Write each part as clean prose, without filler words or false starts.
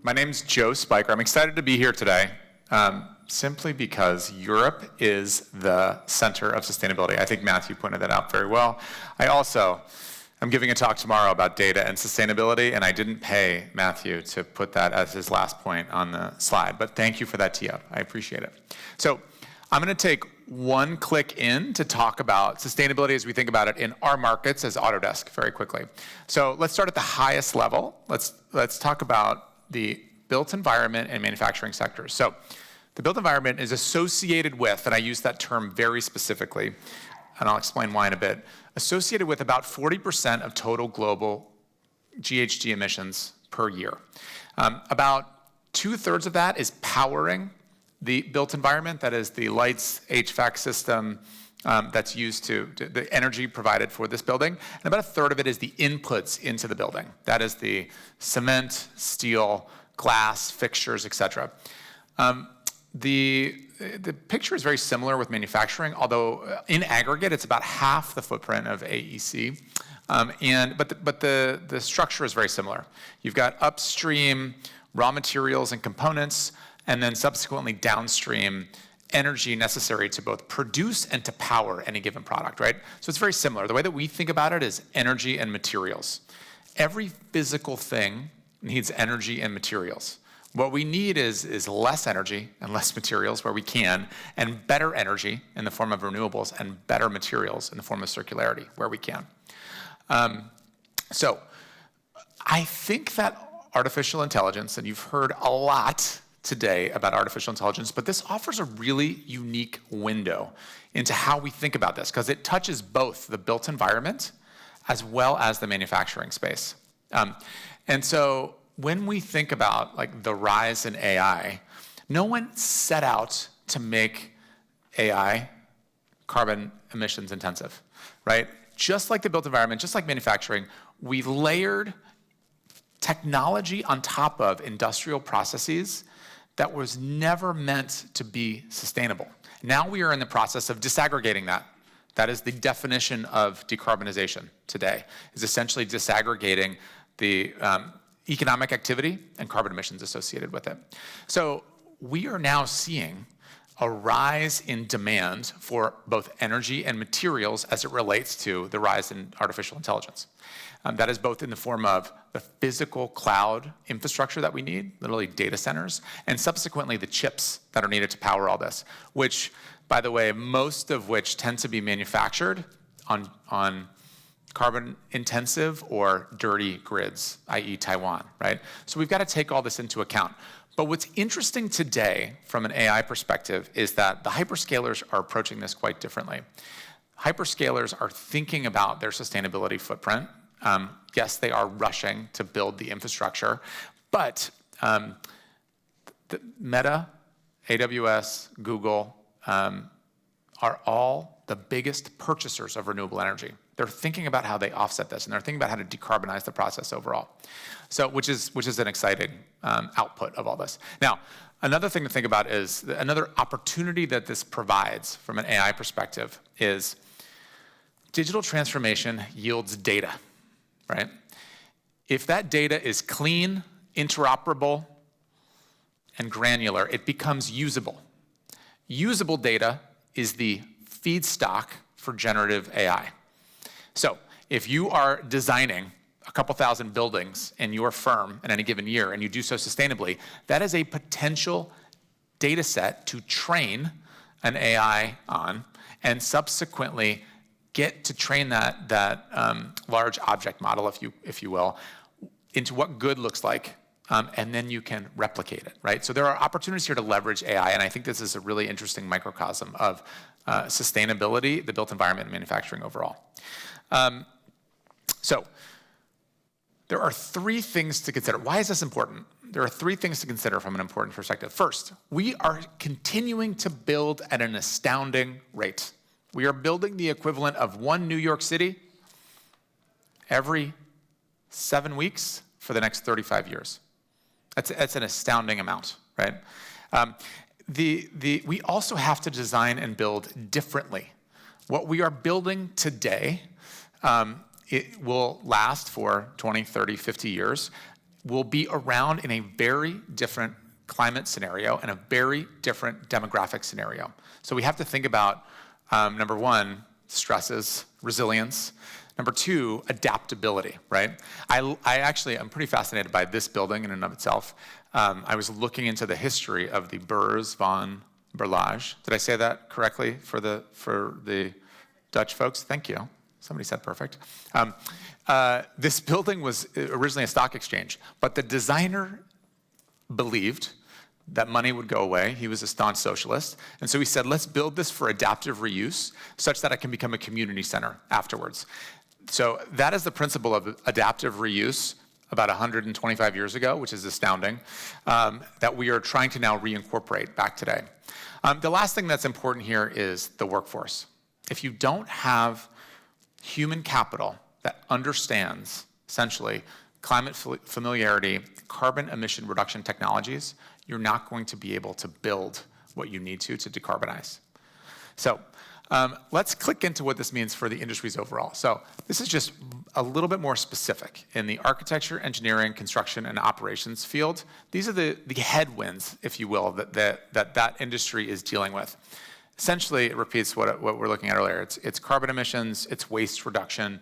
My name's Joe Speicher. I'm excited to be here today simply because Europe is the center of sustainability. I think Matthew pointed that out very well. I'm giving a talk tomorrow about data and sustainability, and I didn't pay Matthew to put that as his last point on the slide, but thank you for that tee up. I appreciate it. So I'm going to take one click in to talk about sustainability as we think about it in our markets as Autodesk very quickly. So let's start at the highest level. Let's talk about the built environment and manufacturing sectors. So the built environment is associated with, and I use that term very specifically, and I'll explain why in a bit, associated with about 40% of total global GHG emissions per year. About 2/3 of that is powering the built environment, that is the lights, HVAC system that's used to the energy provided for this building, and about 1/3 of it is the inputs into the building. That is the cement, steel, glass, fixtures, etc. The picture is very similar with manufacturing, although in aggregate it's about half the footprint of AEC. But the structure is very similar. You've got upstream raw materials and components, and then subsequently downstream energy necessary to both produce and to power any given product, right? So it's very similar. The way that we think about it is energy and materials. Every physical thing needs energy and materials. What we need is less energy and less materials where we can, and better energy in the form of renewables and better materials in the form of circularity where we can. So I think that artificial intelligence, and you've heard a lot today about artificial intelligence, but this offers a really unique window into how we think about this, because it touches both the built environment as well as the manufacturing space. And so when we think about like the rise in AI, no one set out to make AI carbon emissions intensive, right? Just like the built environment, just like manufacturing, we layered technology on top of industrial processes that was never meant to be sustainable. Now we are in the process of disaggregating that. That is the definition of decarbonization today, is essentially disaggregating the economic activity and carbon emissions associated with it. So we are now seeing a rise in demand for both energy and materials as it relates to the rise in artificial intelligence. That is both in the form of the physical cloud infrastructure that we need, literally data centers, and subsequently the chips that are needed to power all this, which, by the way, most of which tend to be manufactured on carbon intensive or dirty grids, i.e. Taiwan, right? So we've got to take all this into account. But what's interesting today from an AI perspective is that the hyperscalers are approaching this quite differently. Hyperscalers are thinking about their sustainability footprint. Yes, they are rushing to build the infrastructure, but the Meta, AWS, Google are all the biggest purchasers of renewable energy. They're thinking about how they offset this, and they're thinking about how to decarbonize the process overall. So, which is an exciting output of all this. Now, another thing to think about is another opportunity that this provides from an AI perspective is digital transformation yields data, right? If that data is clean, interoperable, and granular, it becomes usable. Usable data is the feedstock for generative AI. So if you are designing a couple thousand buildings in your firm in any given year and you do so sustainably, that is a potential data set to train an AI on and subsequently get to train that large object model, if you will, into what good looks like, and then you can replicate it, right? So there are opportunities here to leverage AI, and I think this is a really interesting microcosm of sustainability, the built environment, and manufacturing overall. So there are three things to consider. Why is this important? There are three things to consider from an important perspective. First, we are continuing to build at an astounding rate. We are building the equivalent of one New York City every 7 weeks for the next 35 years. That's an astounding amount, right? We also have to design and build differently. What we are building today, it will last for 20, 30, 50 years. will be around in a very different climate scenario and a very different demographic scenario. So we have to think about, number one, stresses, resilience. Number two, adaptability, right? I actually am pretty fascinated by this building in and of itself. I was looking into the history of the Burj van Berlage. Did I say that correctly for the Dutch folks? Thank you. Somebody said perfect. This building was originally a stock exchange, but the designer believed that money would go away. He was a staunch socialist. And so he said, let's build this for adaptive reuse such that it can become a community center afterwards. So that is the principle of adaptive reuse about 125 years ago, which is astounding, that we are trying to now reincorporate back today. The last thing that's important here is the workforce. If you don't have human capital that understands, essentially, climate familiarity, carbon emission reduction technologies, you're not going to be able to build what you need to decarbonize. So let's click into what this means for the industries overall. So this is just a little bit more specific. In the architecture, engineering, construction, and operations field, these are the headwinds, if you will, that industry is dealing with. Essentially, it repeats what we're looking at earlier. It's carbon emissions, it's waste reduction,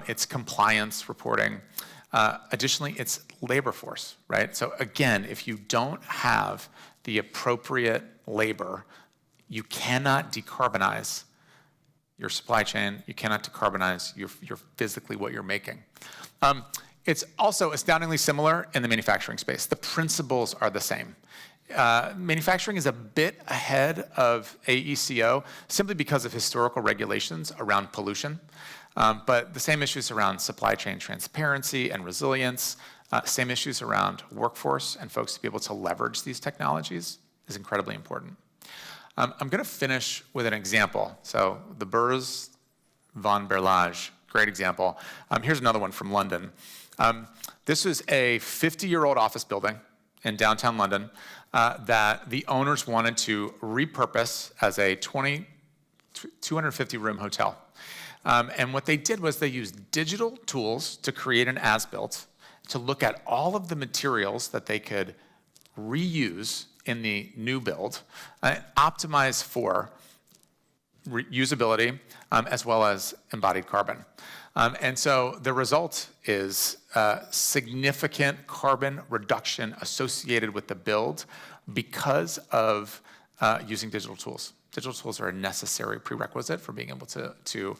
it's compliance reporting. Additionally, it's labor force, right? So again, if you don't have the appropriate labor, you cannot decarbonize your supply chain. You cannot decarbonize your physically what you're making. It's also astoundingly similar in the manufacturing space. The principles are the same. Manufacturing is a bit ahead of AECO simply because of historical regulations around pollution. But the same issues around supply chain transparency and resilience, same issues around workforce and folks to be able to leverage these technologies is incredibly important. I'm going to finish with an example. So the Burj van Berlage, great example. Here's another one from London. This is a 50-year-old office building in downtown London that the owners wanted to repurpose as a 250-room hotel. And what they did was they used digital tools to create an as-built to look at all of the materials that they could reuse in the new build, optimize for reusability as well as embodied carbon. And so the result is significant carbon reduction associated with the build because of using digital tools. Digital tools are a necessary prerequisite for being able to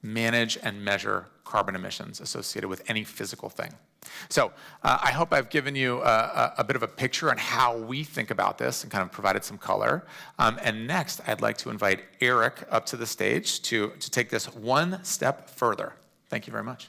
manage and measure carbon emissions associated with any physical thing. So I hope I've given you a bit of a picture on how we think about this and kind of provided some color. And next, I'd like to invite Eric up to the stage to take this one step further. Thank you very much.